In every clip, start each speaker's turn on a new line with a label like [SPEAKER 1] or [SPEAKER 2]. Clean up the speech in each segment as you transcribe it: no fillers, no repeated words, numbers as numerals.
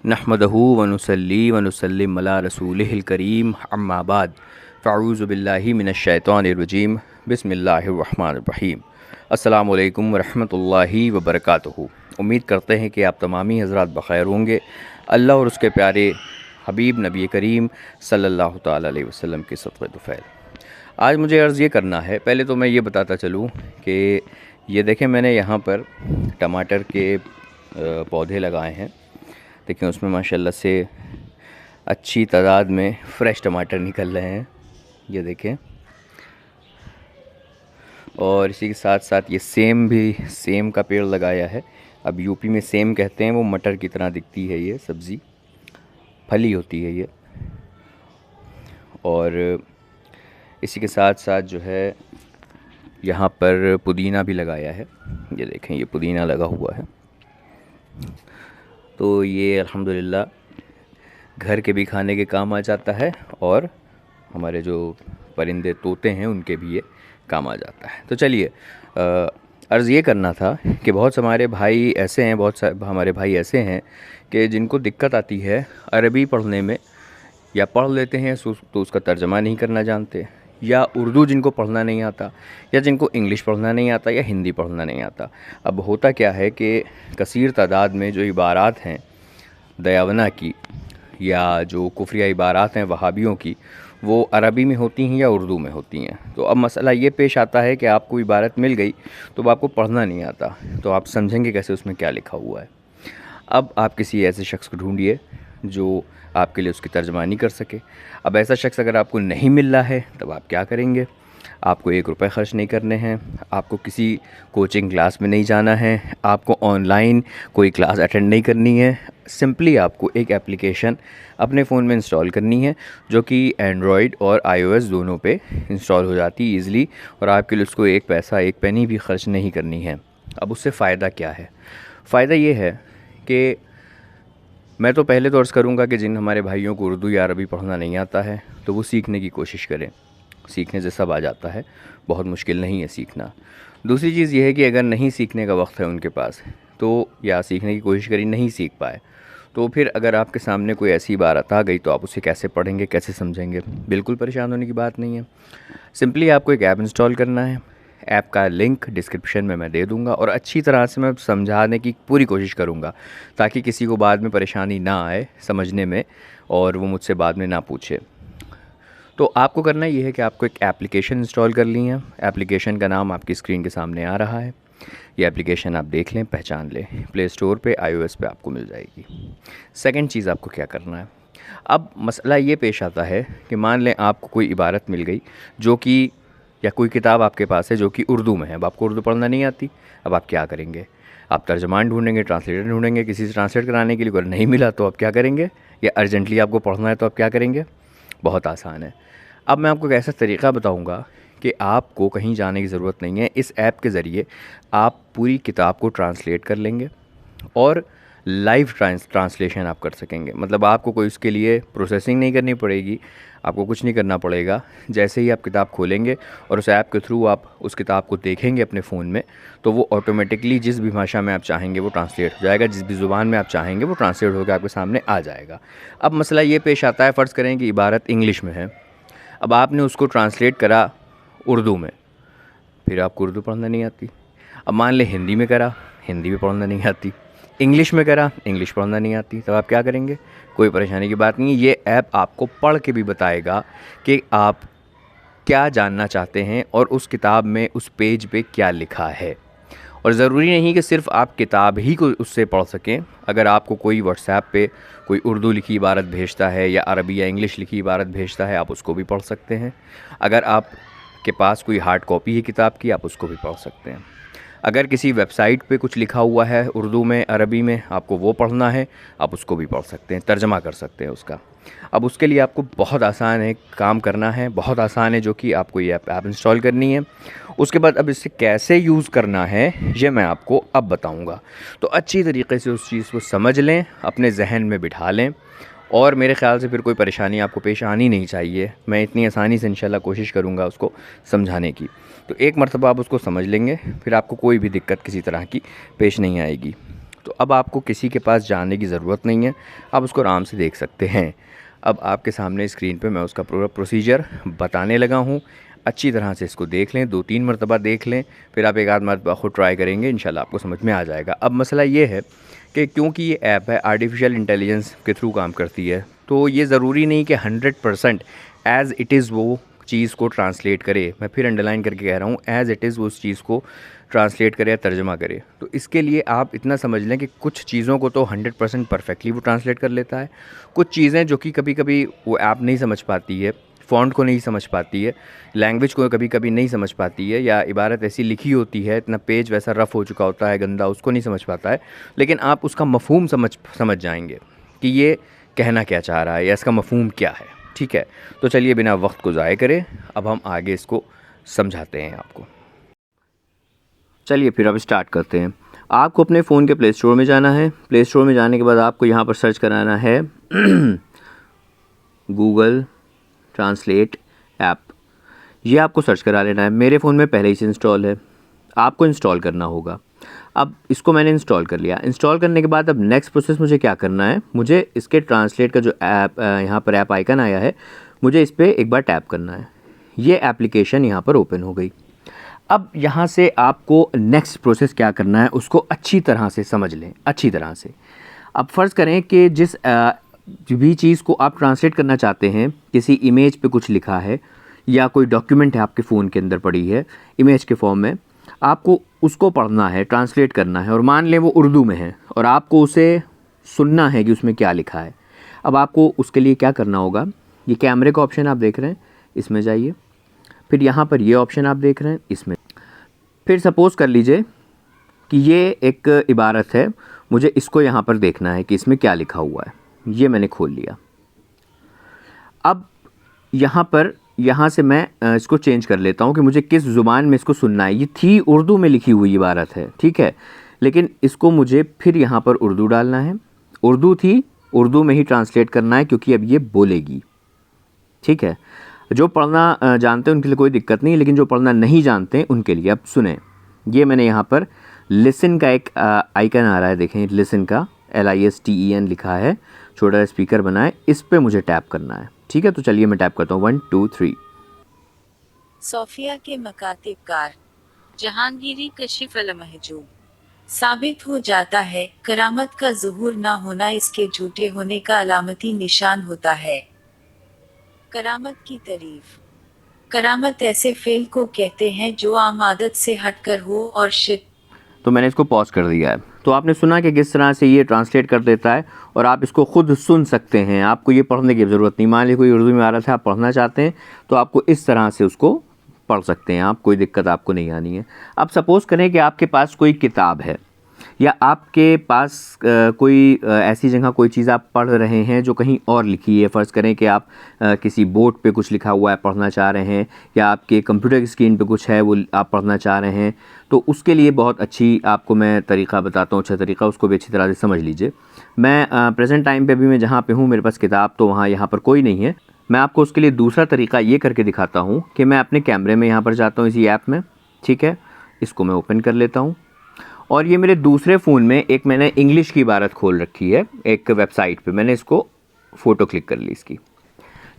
[SPEAKER 1] नहमदहू व नुसल्ली व नुसल्लिम अला रसूलिहिल करीम अम्मा बाद फ़अऊज़ु बिल्लाहि मिनश्शैतानिर रजीम बिस्मिल्लाहिर रहमानिर रहीम। अस्सलामु अलैकुम व रहमतुल्लाहि व बरकातुहू। उम्मीद करते हैं कि आप तमामी हज़रात बख़ैर होंगे। अल्लाह और उसके प्यारे हबीब नबी करीम सल्लल्लाहु ताला अलैहि वसल्लम के सदक़े दुफ़ैल। आज मुझे अर्ज़ ये करना है, पहले तो मैं ये बताता चलूँ कि ये देखें मैंने यहाँ पर टमाटर के पौधे लगाए हैं। देखिए उसमें माशाल्लाह से अच्छी तादाद में फ़्रेश टमाटर निकल रहे हैं, ये देखें। और इसी के साथ साथ ये सेम का पेड़ लगाया है। अब यूपी में सेम कहते हैं, वो मटर की तरह दिखती है, ये सब्ज़ी फली होती है ये। और इसी के साथ साथ जो है यहाँ पर पुदीना भी लगाया है, ये देखें ये पुदीना लगा हुआ है। तो ये अल्हम्दुलिल्लाह घर के भी खाने के काम आ जाता है और हमारे जो परिंदे तोते हैं उनके भी ये काम आ जाता है। तो चलिए अर्ज़ ये करना था कि बहुत हमारे भाई ऐसे हैं, हमारे भाई ऐसे हैं कि जिनको दिक्कत आती है अरबी पढ़ने में, या पढ़ लेते हैं तो उसका तर्जमा नहीं करना जानते, या उर्दू जिनको पढ़ना नहीं आता, या जिनको इंग्लिश पढ़ना नहीं आता, या हिंदी पढ़ना नहीं आता। अब होता क्या है कि कसीर तादाद में जो इबारात हैं दयावना की, या जो कुफ्रिया इबारात हैं वहाबियों की, वो अरबी में होती हैं या उर्दू में होती हैं। तो अब मसला ये पेश आता है कि आपको इबारत मिल गई तो आपको पढ़ना नहीं आता, तो आप समझेंगे कैसे उसमें क्या लिखा हुआ है। अब आप किसी ऐसे शख्स को ढूंढिए जो आपके लिए उसकी तर्जमानी कर सके। अब ऐसा शख्स अगर आपको नहीं मिल रहा है तब आप क्या करेंगे? आपको 1 रुपये ख़र्च नहीं करने हैं, आपको किसी कोचिंग क्लास में नहीं जाना है, आपको ऑनलाइन कोई क्लास अटेंड नहीं करनी है। सिंपली आपको एक एप्लीकेशन अपने फ़ोन में इंस्टॉल करनी है जो कि एंड्रॉयड और आईओएस दोनों पे इंस्टॉल हो जाती है ईज़िली, और आपके लिए उसको एक पैसा एक पेनी भी ख़र्च नहीं करनी है। अब उससे फ़ायदा क्या है? फ़ायदा ये है कि मैं तो पहले तो अर्ज़ करूँगा कि जिन हमारे भाइयों को उर्दू या अरबी पढ़ना नहीं आता है तो वो सीखने की कोशिश करें। सीखने से सब आ जाता है, बहुत मुश्किल नहीं है सीखना। दूसरी चीज़ ये है कि अगर नहीं सीखने का वक्त है उनके पास, तो या सीखने की कोशिश करी नहीं सीख पाए, तो फिर अगर आपके सामने कोई ऐसी इबारत आ गई तो आप उसे कैसे पढ़ेंगे, कैसे समझेंगे? बिल्कुल परेशान होने की बात नहीं है। सिंपली आपको एक ऐप इंस्टॉल करना है। ऐप का लिंक डिस्क्रिप्शन में मैं दे दूँगा और अच्छी तरह से मैं समझाने की पूरी कोशिश करूँगा ताकि किसी को बाद में परेशानी ना आए समझने में और वो मुझसे बाद में ना पूछे। तो आपको करना ये है कि आपको एक एप्लीकेशन इंस्टॉल कर ली है। एप्लीकेशन का नाम आपकी स्क्रीन के सामने आ रहा है। ये एप्लीकेशन आप देख लें, पहचान लें। प्ले स्टोर पे, आईओएस पे आपको मिल जाएगी। सेकंड चीज़ आपको क्या करना है? अब मसला ये पेश आता है कि मान लें आपको कोई इबारत मिल गई जो कि, या कोई किताब आपके पास है जो कि उर्दू में है। अब आपको उर्दू पढ़ना नहीं आती, अब आप क्या करेंगे? आप तर्जमान ढूंढेंगे, ट्रांसलेटर ढूंढेंगे किसी से ट्रांसलेट कराने के लिए। अगर नहीं मिला तो आप क्या करेंगे? या अर्जेंटली आपको पढ़ना है तो आप क्या करेंगे? बहुत आसान है। अब मैं आपको एक ऐसा तरीक़ा बताऊंगा कि आपको कहीं जाने की ज़रूरत नहीं है। इस ऐप के ज़रिए आप पूरी किताब को ट्रांसलेट कर लेंगे और लाइव ट्रांसलेशन आप कर सकेंगे। मतलब आपको कोई उसके लिए प्रोसेसिंग नहीं करनी पड़ेगी, आपको कुछ नहीं करना पड़ेगा। जैसे ही आप किताब खोलेंगे और उस ऐप के थ्रू आप उस किताब को देखेंगे अपने फ़ोन में, तो वो ऑटोमेटिकली जिस भी भाषा में आप चाहेंगे वो ट्रांसलेट हो जाएगा, जिस भी ज़ुबान में आप चाहेंगे वो ट्रांसलेट होकर आपके सामने आ जाएगा। अब मसला ये पेश आता है, फ़र्ज़ करें कि इबारत इंग्लिश में है, अब आपने उसको ट्रांसलेट करा उर्दू में, फिर आपको उर्दू पढ़ना नहीं आती। अब मान लें हिंदी में करा, हिंदी भी पढ़ना नहीं आती। इंग्लिश में करा, इंग्लिश पढ़ना नहीं आती, तब आप क्या करेंगे? कोई परेशानी की बात नहीं है। ये ऐप आपको पढ़ के भी बताएगा कि आप क्या जानना चाहते हैं और उस किताब में उस पेज पे क्या लिखा है। और ज़रूरी नहीं कि सिर्फ़ आप किताब ही को उससे पढ़ सकें। अगर आपको कोई व्हाट्सएप पे कोई उर्दू लिखी इबारत भेजता है या अरबी या इंग्लिश लिखी इबारत भेजता है, आप उसको भी पढ़ सकते हैं। अगर आपके पास कोई हार्ड कॉपी है किताब की, आप उसको भी पढ़ सकते हैं। अगर किसी वेबसाइट पे कुछ लिखा हुआ है उर्दू में, अरबी में, आपको वो पढ़ना है, आप उसको भी पढ़ सकते हैं, तर्जमा कर सकते हैं उसका। अब उसके लिए आपको बहुत आसान है काम करना है, बहुत आसान है, जो कि आपको ये ऐप इंस्टॉल करनी है। उसके बाद अब इसे कैसे यूज़ करना है ये मैं आपको अब बताऊंगा। तो अच्छी तरीके से उस चीज़ को समझ लें, अपने जहन में बिठा लें, और मेरे ख़्याल से फिर कोई परेशानी आपको पेश आनी नहीं चाहिए। मैं इतनी आसानी से इंशाल्लाह कोशिश करूँगा उसको समझाने की। तो एक मरतबा आप उसको समझ लेंगे, फिर आपको कोई भी दिक्कत किसी तरह की पेश नहीं आएगी। तो अब आपको किसी के पास जाने की ज़रूरत नहीं है, आप उसको आराम से देख सकते हैं। अब आपके सामने स्क्रीन पे मैं उसका पूरा प्रोसीजर बताने लगा हूँ। अच्छी तरह से इसको देख लें, 2-3 मरतबा देख लें, फिर आप एक आध मरतबा खुद ट्राई करेंगे, इंशाल्लाह आपको समझ में आ जाएगा। अब मसला ये है कि क्योंकि ये ऐप है आर्टिफिशियल इंटेलिजेंस के थ्रू काम करती है, तो ये ज़रूरी नहीं कि 100% एज़ इट इज़ वो चीज़ को ट्रांसलेट करे। मैं फिर अंडरलाइन करके कह रहा हूँ, एज़ इट इज़ वो उस चीज़ को ट्रांसलेट करे या तर्जमा करे। तो इसके लिए आप इतना समझ लें कि कुछ चीज़ों को तो 100% परफेक्टली वो ट्रांसलेट कर लेता है, कुछ चीज़ें जो कि कभी कभी वो ऐप नहीं समझ पाती है, फ़ॉन्ट को नहीं समझ पाती है, लैंग्वेज को कभी कभी नहीं समझ पाती है, या इबारत ऐसी लिखी होती है, इतना पेज वैसा रफ़ हो चुका होता है, गंदा, उसको नहीं समझ पाता है, लेकिन आप उसका मफ़हूम समझ जाएंगे कि ये कहना क्या चाह रहा है या इसका मफ़हूम क्या है। ठीक है, तो चलिए बिना वक्त को ज़ाय करे अब हम आगे इसको समझाते हैं आपको। चलिए फिर अब स्टार्ट करते हैं। आपको अपने फ़ोन के प्ले स्टोर में जाना है। प्ले स्टोर में जाने के बाद आपको यहाँ पर सर्च कराना है गूगल ट्रांसलेट ऐप। ये आपको सर्च करा लेना है। मेरे फ़ोन में पहले ही से इंस्टॉल है, आपको इंस्टॉल करना होगा। अब इसको मैंने इंस्टॉल कर लिया। इंस्टॉल करने के बाद अब नेक्स्ट प्रोसेस मुझे क्या करना है, मुझे इसके ट्रांसलेट का जो ऐप यहाँ पर ऐप आइकन आया है, मुझे इस पर एक बार टैप करना है। ये एप्लीकेशन यहाँ पर ओपन हो गई। अब यहाँ से आपको नेक्स्ट प्रोसेस क्या करना है उसको अच्छी तरह से समझ लें, अच्छी तरह से। अब फ़र्ज़ करें कि जिस जो भी चीज़ को आप ट्रांसलेट करना चाहते हैं, किसी इमेज पे कुछ लिखा है या कोई डॉक्यूमेंट है आपके फ़ोन के अंदर पड़ी है इमेज के फॉर्म में, आपको उसको पढ़ना है, ट्रांसलेट करना है, और मान लें वो उर्दू में है और आपको उसे सुनना है कि उसमें क्या लिखा है। अब आपको उसके लिए क्या करना होगा, ये कैमरे का ऑप्शन आप देख रहे हैं, इसमें जाइए। फिर यहाँ पर ये ऑप्शन आप देख रहे हैं, इसमें फिर सपोज़ कर लीजिए कि ये एक इबारत है, मुझे इसको यहाँ पर देखना है कि इसमें क्या लिखा हुआ है। ये मैंने खोल लिया। अब यहाँ पर यहाँ से मैं इसको चेंज कर लेता हूँ कि मुझे किस ज़ुबान में इसको सुनना है। ये थी उर्दू में लिखी हुई इबारत है, ठीक है, लेकिन इसको मुझे फिर यहाँ पर उर्दू डालना है। उर्दू थी, उर्दू में ही ट्रांसलेट करना है क्योंकि अब ये बोलेगी। ठीक है, जो पढ़ना जानते हैं उनके लिए कोई दिक्कत नहीं, लेकिन जो पढ़ना नहीं जानते हैं उनके लिए। अब सुने, ये मैंने यहाँ पर लिसन का एक आइकन आ रहा है, देखें लिसन का, LISTEN लिखा है, छोटा स्पीकर बना है, इस पर मुझे टैप करना है। ठीक है, तो चलिए मैं टैप करता हूँ 1 2 3।
[SPEAKER 2] सोफिया के मकातिबकार जहांगीरी कशिफ अलमहजूब साबित हो जाता है, करामत का ज़ुहूर ना होना इसके झूठे होने का अलामती निशान होता है। करामत की तारीफ। करामत ऐसे फेल को कहते हैं जो आम आदत से हटकर हो और
[SPEAKER 1] तो मैंने इसको पॉज कर दिया है। तो आपने सुना कि किस तरह से ये ट्रांसलेट कर देता है और आप इसको खुद सुन सकते हैं, आपको ये पढ़ने की ज़रूरत नहीं। मान लीजिए कोई उर्दू में आ रहा था, आप पढ़ना चाहते हैं तो आपको इस तरह से उसको पढ़ सकते हैं आप, कोई दिक्कत आपको नहीं आनी है। अब सपोज़ करें कि आपके पास कोई किताब है या आपके पास कोई ऐसी जगह कोई चीज़ आप पढ़ रहे हैं जो कहीं और लिखी है। फ़र्ज़ करें कि आप किसी बोर्ड पे कुछ लिखा हुआ है पढ़ना चाह रहे हैं, या आपके कंप्यूटर की स्क्रीन पे कुछ है वो आप पढ़ना चाह रहे हैं, तो उसके लिए बहुत अच्छी आपको मैं तरीक़ा बताता हूँ, अच्छा तरीक़ा, उसको भी अच्छी तरह से समझ लीजिए। मैं प्रेजेंट टाइम पे अभी मैं जहाँ पे हूँ मेरे पास किताब तो वहाँ यहाँ पर कोई नहीं है। मैं आपको उसके लिए दूसरा तरीक़ा ये करके दिखाता हूँ कि मैं अपने कैमरे में यहाँ पर जाता हूँ इसी ऐप में। ठीक है, इसको मैं ओपन कर लेता हूँ और ये मेरे दूसरे फ़ोन में एक मैंने इंग्लिश की इबारत खोल रखी है एक वेबसाइट पे। मैंने इसको फ़ोटो क्लिक कर ली इसकी।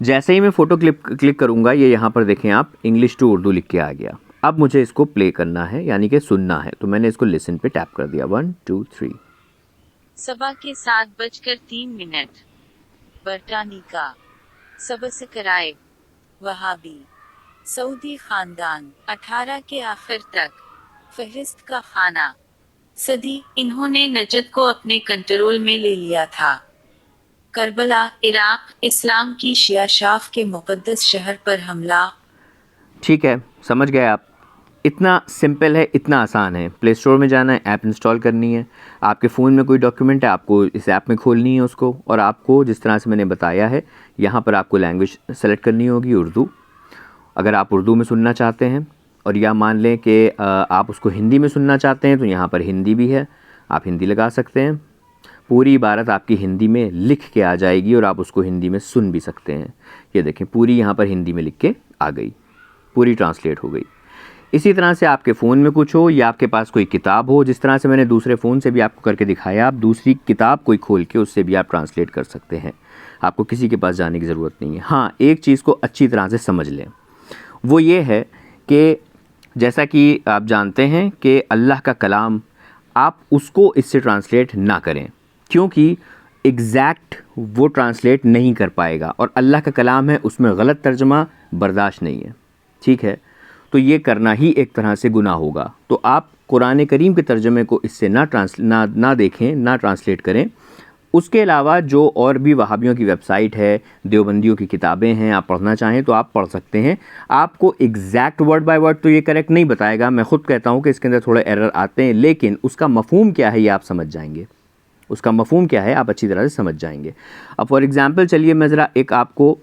[SPEAKER 1] जैसे ही मैं फ़ोटो क्लिक करूँगा, ये यहाँ पर देखें आप, इंग्लिश टू उर्दू लिख के आ गया। अब मुझे इसको प्ले करना है, यानी कि सुनना है, तो मैंने इसको लिसन पे टैप कर दिया। 1 2 3।
[SPEAKER 2] सबा के 7:03 बरतानी का सबस कराए वहाबी सऊदी ख़ानदान 18 के आखिर तक फहरिस्त का खाना सदी इन्होंने नजद को अपने कंट्रोल में ले लिया था। करबला, इराक, इस्लाम की शिया शाफ के मुक़द्दस शहर पर हमला।
[SPEAKER 1] ठीक है, समझ गए आप। इतना सिंपल है, इतना आसान है। प्ले स्टोर में जाना है, ऐप इंस्टॉल करनी है, आपके फ़ोन में कोई डॉक्यूमेंट है आपको इस ऐप में खोलनी है उसको, और आपको जिस तरह से मैंने बताया है यहाँ पर आपको लैंग्वेज सेलेक्ट करनी होगी उर्दू, अगर आप उर्दू में सुनना चाहते हैं, और या मान लें कि आप उसको हिंदी में सुनना चाहते हैं तो यहाँ पर हिंदी भी है, आप हिंदी लगा सकते हैं। पूरी इबारत आपकी हिंदी में लिख के आ जाएगी और आप उसको हिंदी में सुन भी सकते हैं। ये देखें, पूरी यहाँ पर हिंदी में लिख के आ गई, पूरी ट्रांसलेट हो गई। इसी तरह से आपके फ़ोन में कुछ हो या आपके पास कोई किताब हो, जिस तरह से मैंने दूसरे फ़ोन से भी आपको करके दिखाया, आप दूसरी किताब कोई खोल के उससे भी आप ट्रांसलेट कर सकते हैं। आपको किसी के पास जाने की ज़रूरत नहीं है। हाँ, एक चीज़ को अच्छी तरह से समझ लें, वो ये है कि जैसा कि आप जानते हैं कि अल्लाह का कलाम, आप उसको इससे ट्रांसलेट ना करें, क्योंकि एग्जैक्ट वो ट्रांसलेट नहीं कर पाएगा, और अल्लाह का कलाम है, उसमें गलत तर्जमा बर्दाश्त नहीं है, ठीक है। तो ये करना ही एक तरह से गुनाह होगा। तो आप कुरान करीम के तर्जमे को इससे ना देखें, ना ट्रांसलेट करें। उसके अलावा जो और भी वहाबियों की वेबसाइट है, देवबंदियों की किताबें हैं, आप पढ़ना चाहें तो आप पढ़ सकते हैं। आपको एग्जैक्ट वर्ड बाय वर्ड तो ये करेक्ट नहीं बताएगा, मैं ख़ुद कहता हूँ कि इसके अंदर थोड़े एरर आते हैं, लेकिन उसका मफ़हूम क्या है ये आप समझ जाएंगे। उसका मफ़हूम क्या है आप अच्छी तरह से समझ जाएंगे। अब फॉर एग्ज़ाम्पल चलिए मैं ज़रा एक आपको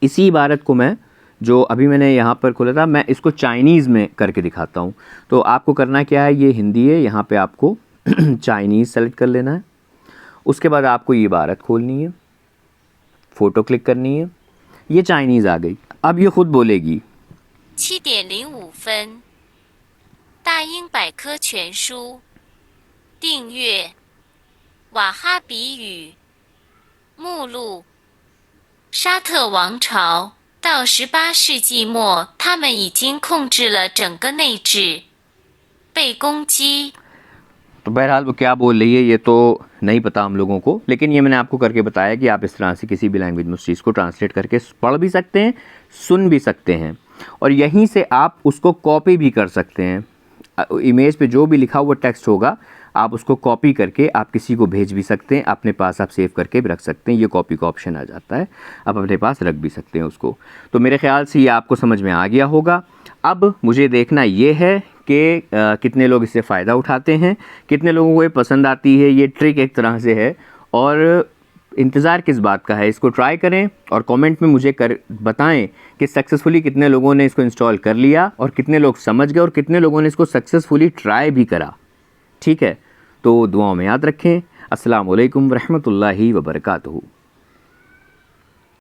[SPEAKER 1] इसी इबारत को, मैं जो अभी मैंने यहाँ पर खोला था, मैं इसको चाइनीज़ में करके दिखाता हूँ। तो आपको करना क्या है, ये हिंदी है, यहाँ पे आपको चाइनीज़ सेलेक्ट कर लेना है। उसके बाद आपको ये इबारत खोलनी है, फ़ोटो क्लिक करनी है, ये चाइनीज़ आ गई। अब ये ख़ुद बोलेगी
[SPEAKER 2] 7:05分，大英百科全书订阅瓦哈比语目录。沙特王朝到18世纪末，他们已经控制了整个内治，被攻击。
[SPEAKER 1] तो बहरहाल वो क्या बोल रही है ये तो नहीं पता हम लोगों को, लेकिन ये मैंने आपको करके बताया कि आप इस तरह से किसी भी लैंग्वेज में उस चीज़ को ट्रांसलेट करके पढ़ भी सकते हैं, सुन भी सकते हैं, और यहीं से आप उसको कॉपी भी कर सकते हैं। इमेज पे जो भी लिखा हुआ टेक्स्ट होगा आप उसको कॉपी करके आप किसी को भेज भी सकते हैं, अपने पास आप सेव करके भी रख सकते हैं। ये कॉपी का ऑप्शन आ जाता है, आप अपने पास रख भी सकते हैं उसको। तो मेरे ख्याल से ये आपको समझ में आ गया होगा। अब मुझे देखना ये है कि कितने लोग इससे फ़ायदा उठाते हैं, कितने लोगों को ये पसंद आती है। ये ट्रिक एक तरह से है, और इंतज़ार किस बात का है, इसको ट्राई करें और कमेंट में मुझे बताएं कि सक्सेसफुली कितने लोगों ने इसको इंस्टॉल कर लिया, और कितने लोग समझ गए, और कितने लोगों ने इसको सक्सेसफुली ट्राई भी करा। ठीक है, तो दुआओं में याद रखें। अस्सलाम वालेकुम रहमतुल्लाहि व बरकातहू।